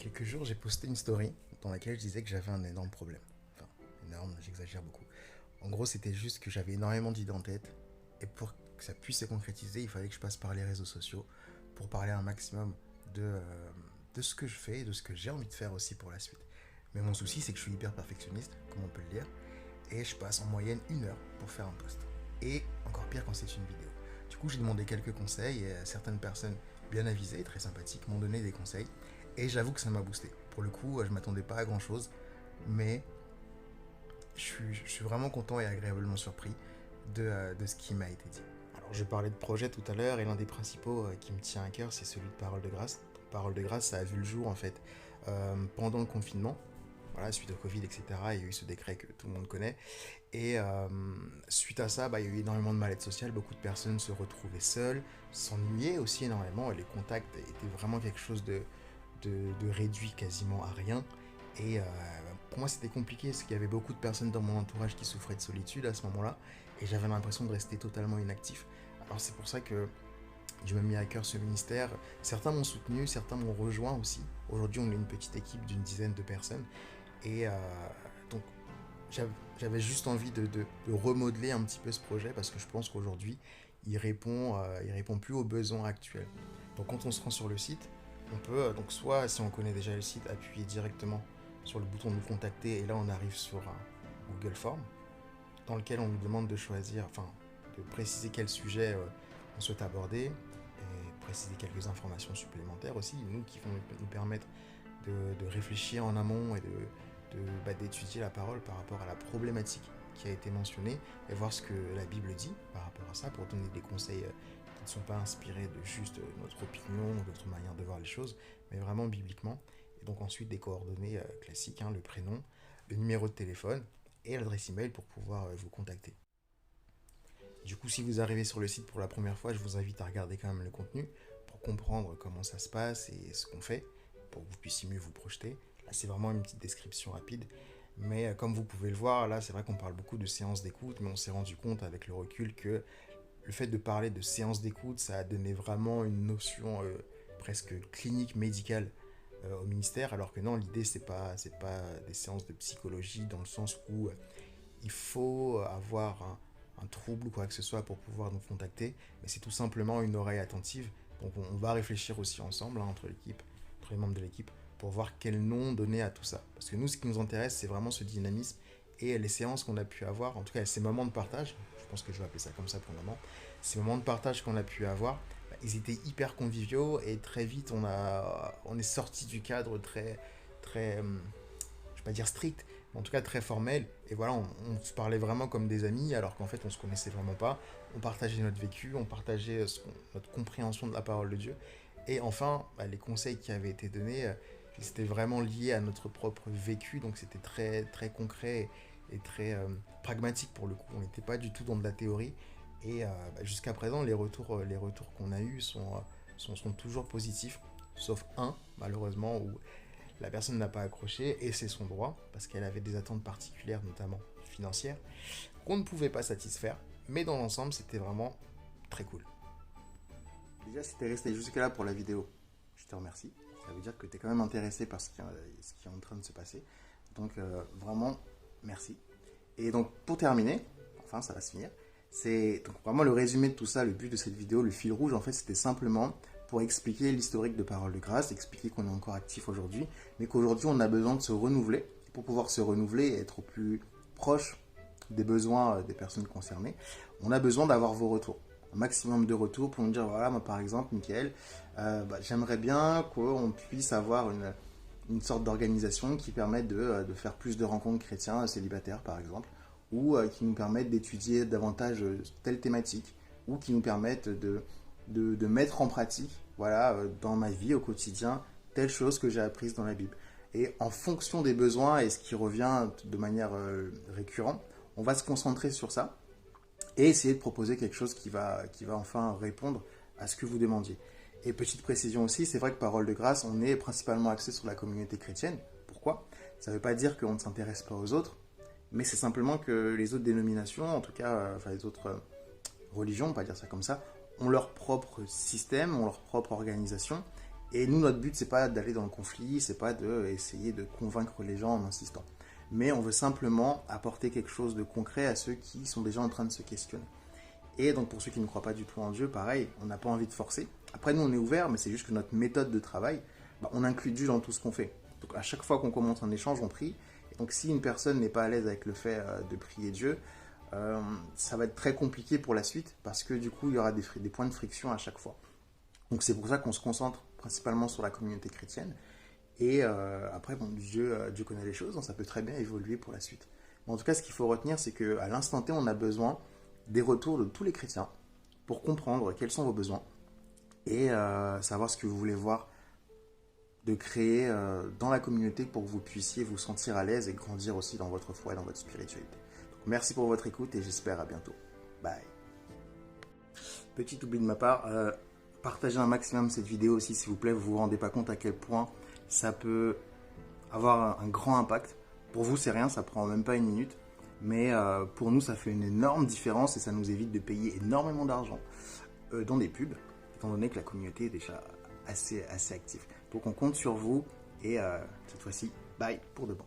quelques jours, j'ai posté une story dans laquelle je disais que j'avais un énorme problème. Enfin, énorme, j'exagère beaucoup. En gros, c'était juste que j'avais énormément d'idées en tête. Et pour que ça puisse se concrétiser, il fallait que je passe par les réseaux sociaux pour parler un maximum de ce que je fais et de ce que j'ai envie de faire aussi pour la suite. Mais mon souci, c'est que je suis hyper perfectionniste, comme on peut le dire. Et je passe en moyenne 1 heure pour faire un post. Et encore pire quand c'est une vidéo. Du coup, j'ai demandé quelques conseils et certaines personnes bien avisées, très sympathiques, m'ont donné des conseils. Et j'avoue que ça m'a boosté. Pour le coup, je m'attendais pas à grand chose, mais je suis vraiment content et agréablement surpris de ce qui m'a été dit. Alors, je parlais de projet tout à l'heure et l'un des principaux qui me tient à cœur, c'est celui de Parole de Grâce. Donc, Parole de Grâce, ça a vu le jour en fait pendant le confinement. Voilà, suite au Covid, etc., il y a eu ce décret que tout le monde connaît. Et suite à ça, il y a eu énormément de mal-être social. Beaucoup de personnes se retrouvaient seules, s'ennuyaient aussi énormément. Et les contacts étaient vraiment quelque chose de réduit quasiment à rien. Et pour moi, c'était compliqué parce qu'il y avait beaucoup de personnes dans mon entourage qui souffraient de solitude à ce moment-là. Et j'avais l'impression de rester totalement inactif. Alors c'est pour ça que je me mis à cœur ce ministère. Certains m'ont soutenu, certains m'ont rejoint aussi. Aujourd'hui, on est une petite équipe d'une dizaine de personnes. Et donc, j'avais juste envie de remodeler un petit peu ce projet parce que je pense qu'aujourd'hui, il répond plus aux besoins actuels. Donc, quand on se rend sur le site, on peut, donc soit, si on connaît déjà le site, appuyer directement sur le bouton nous contacter et là, on arrive sur un Google Form dans lequel on nous demande de choisir, enfin, de préciser quel sujet on souhaite aborder et préciser quelques informations supplémentaires aussi, nous qui vont nous permettre de réfléchir en amont et d'étudier la parole par rapport à la problématique qui a été mentionnée et voir ce que la Bible dit par rapport à ça pour donner des conseils qui ne sont pas inspirés de juste notre opinion ou notre manière de voir les choses, mais vraiment bibliquement. Et donc ensuite des coordonnées classiques, le prénom, le numéro de téléphone et l'adresse email pour pouvoir vous contacter. Du coup, si vous arrivez sur le site pour la première fois, je vous invite à regarder quand même le contenu pour comprendre comment ça se passe et ce qu'on fait, pour que vous puissiez mieux vous projeter. Là, c'est vraiment une petite description rapide. Mais comme vous pouvez le voir, là, c'est vrai qu'on parle beaucoup de séances d'écoute, mais on s'est rendu compte avec le recul que le fait de parler de séances d'écoute, ça a donné vraiment une notion presque clinique, médicale au ministère, alors que non, l'idée, c'est pas des séances de psychologie dans le sens où il faut avoir un trouble ou quoi que ce soit pour pouvoir nous contacter, mais c'est tout simplement une oreille attentive. Donc on va réfléchir aussi ensemble entre l'équipe, entre les membres de l'équipe, pour voir quel nom donner à tout ça. Parce que nous, ce qui nous intéresse, c'est vraiment ce dynamisme et les séances qu'on a pu avoir, en tout cas ces moments de partage, je pense que je vais appeler ça comme ça pour le moment, ces moments de partage qu'on a pu avoir, ils étaient hyper conviviaux et très vite on est sorti du cadre très, très, je vais pas dire strict, mais en tout cas très formel. Et voilà, on se parlait vraiment comme des amis, alors qu'en fait, on se connaissait vraiment pas. On partageait notre vécu, on partageait notre compréhension de la parole de Dieu. Et enfin, les conseils qui avaient été donnés, c'était vraiment lié à notre propre vécu, donc c'était très, très concret et très pragmatique pour le coup. On n'était pas du tout dans de la théorie. Et jusqu'à présent, les retours qu'on a eus sont toujours positifs, sauf un, malheureusement, où la personne n'a pas accroché et c'est son droit parce qu'elle avait des attentes particulières, notamment financières, qu'on ne pouvait pas satisfaire. Mais dans l'ensemble, c'était vraiment très cool. Déjà, si t'es resté jusque-là pour la vidéo, je te remercie. Ça veut dire que t'es quand même intéressé par ce qui est en train de se passer. Donc, vraiment, merci. Et donc, pour terminer, enfin, ça va se finir. C'est donc vraiment le résumé de tout ça, le but de cette vidéo, le fil rouge, en fait, c'était simplement pour expliquer l'historique de Parole de Grâce, expliquer qu'on est encore actif aujourd'hui, mais qu'aujourd'hui, on a besoin de se renouveler. Pour pouvoir se renouveler et être au plus proche des besoins des personnes concernées, on a besoin d'avoir vos retours. Un maximum de retours pour nous dire, voilà, moi par exemple, Mickaël, j'aimerais bien qu'on puisse avoir une sorte d'organisation qui permette de faire plus de rencontres chrétiens célibataires, par exemple, ou qui nous permettent d'étudier davantage telle thématique, ou qui nous permettent de mettre en pratique, voilà, dans ma vie au quotidien, telle chose que j'ai apprise dans la Bible. Et en fonction des besoins et ce qui revient de manière récurrente, on va se concentrer sur ça et essayer de proposer quelque chose qui va enfin répondre à ce que vous demandiez. Et petite précision aussi, c'est vrai que Parole de Grâce, on est principalement axé sur la communauté chrétienne. Pourquoi? Ça ne veut pas dire qu'on ne s'intéresse pas aux autres, mais c'est simplement que les autres dénominations, en tout cas, enfin les autres religions, on va pas dire ça comme ça, ont leur propre système, ont leur propre organisation, Et nous, notre but, c'est pas d'aller dans le conflit, c'est pas d'essayer de convaincre les gens en insistant. Mais on veut simplement apporter quelque chose de concret à ceux qui sont déjà en train de se questionner. Et donc pour ceux qui ne croient pas du tout en Dieu, pareil, on n'a pas envie de forcer. Après, nous, on est ouvert, mais c'est juste que notre méthode de travail, on inclut Dieu dans tout ce qu'on fait. Donc à chaque fois qu'on commence un échange, on prie. Et donc si une personne n'est pas à l'aise avec le fait de prier Dieu, ça va être très compliqué pour la suite, parce que du coup, il y aura des points de friction à chaque fois. Donc c'est pour ça qu'on se concentre principalement sur la communauté chrétienne. Et après, bon, Dieu connaît les choses, donc ça peut très bien évoluer pour la suite. Mais en tout cas, ce qu'il faut retenir, c'est qu'à l'instant T, on a besoin des retours de tous les chrétiens pour comprendre quels sont vos besoins et savoir ce que vous voulez voir de créer dans la communauté pour que vous puissiez vous sentir à l'aise et grandir aussi dans votre foi et dans votre spiritualité. Donc, merci pour votre écoute et j'espère à bientôt. Bye. Petit oubli de ma part, partagez un maximum cette vidéo aussi s'il vous plaît, vous vous rendez pas compte à quel point ça peut avoir un grand impact. Pour vous c'est rien, ça prend même pas une minute, mais pour nous ça fait une énorme différence et ça nous évite de payer énormément d'argent dans des pubs, étant donné que la communauté est déjà assez active. Donc on compte sur vous et cette fois-ci, bye pour de bon.